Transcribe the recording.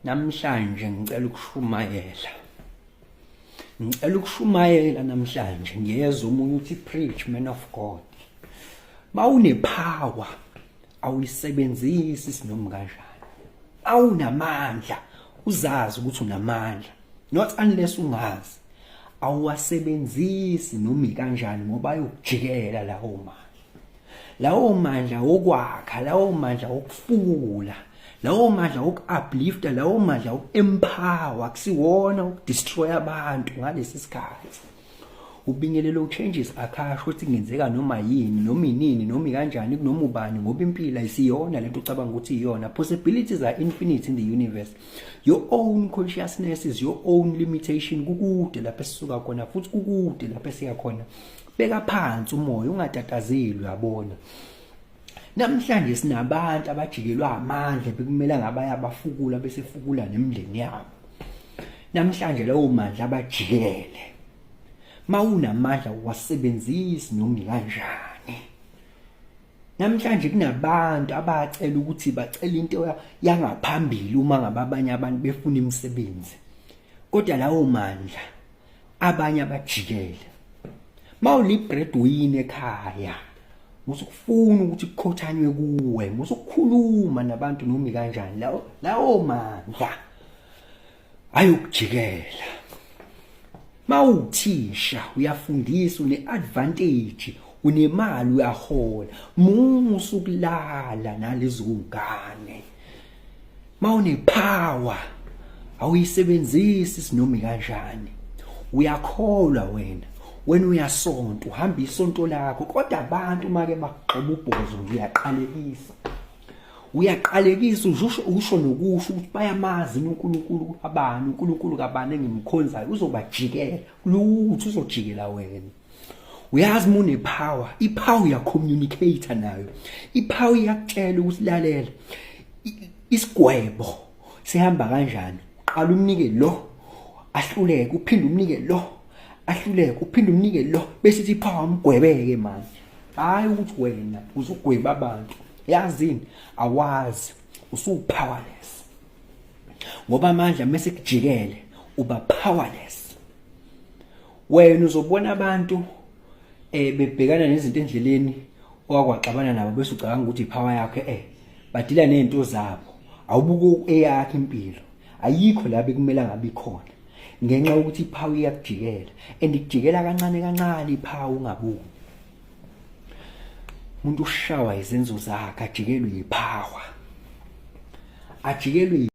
Namhlanje ngicela ukushumayela. Ngicela ukushumayela namhlanje ngiyezwa umuntu uthi preach man of God. Mawunepower awuyisebenzisi sinoma kanjani. Awunamandla uzazi ukuthi unamandla. Not unless ungazi. Awuwasebenzisi noma kanjani ngoba ayokujikela lawo mandla. Lawo mandla wokwakha, lawo mandla wokufula, lawo mandla woku-uplifta, lawo mandla woku-empower, akusiwona ukudestroy abantu ngalesi sikhathi. Ubingelelo changes akhasho ukuthi kungenzeka noma yini, noma inini, noma kanjani, kunoma ubani ngoba impilo ayisiyona lento ucabanga ukuthi iyona. Possibilities are infinite in the universe. Your own consciousness is your own limitation. Kukude lapho esisuka khona futhi kukude lapho esiya khona. Beka phansi umoya ungatatazeli uyabona. Namhlanje sinabantu abajikelwa amandla bekumela ngabaya abafukula bese fukula nemndeni yabo. Namhlanje lawo mandla abajikele. Mawunamandla wasebenzisi noma kanjani. Namhlanje kunabantu abacela ukuthi bacela into yangaphambili uma ngabanye abantu befuna imisebenzi. Kodwa lawo mandla abanye abajikele. Mawuli breadwinner ekhaya, musukufuna ukuthi kukhothanywe kuwe, musukukhuluma nabantu noma kanjani, lawo mandla ayokujikela. Mawuthisha uyafundisa une-advantage, unemali uyahola, musukulala nalezo ngane. Mawunepower awuyisebenzisi sinoma kanjani. Uyakholwa wena uyasonto, uhamba isonto lakho, kodwa abantu make bagqoba ubhozo uyaqalekisa. Uyaqalekisa usho nokusho ukuthi bayamazi uNkulunkulu kabani, uNkulunkulu kabani engimkhonzayo uzobajikela, lutho uzojikela wena. Uyazi mune power, ipower uyacommunicate nayo. Ipower iyakutshela ukuthi lalela. Isigwebo sihamba kanjani? Qala umnike lo, ahluleke, uphinde umnike lo. Ahluleke uphinde umnike lo bese ithi power umgwebeke manje. Hayi ukuthi wena uzugweba abantu. Yazini awazi usupowerless. Ngoba amandla mase kujikele uba powerless. Wena uzobona abantu bebhekana nezinto endleleni okwaxabana nabo bese ucabanga ukuthi ipower yakhe badila nezinto zabo. Awubuko eyakhe impilo. Ayikho la bekumela ngabe ikhona. Ngenxa ukuthi ipower iyakujikela and ikujikela kancane kancane ipower ungaboni. Umuntu ushawa izenzo zakhe ajikelwe ipower. Ajikelwe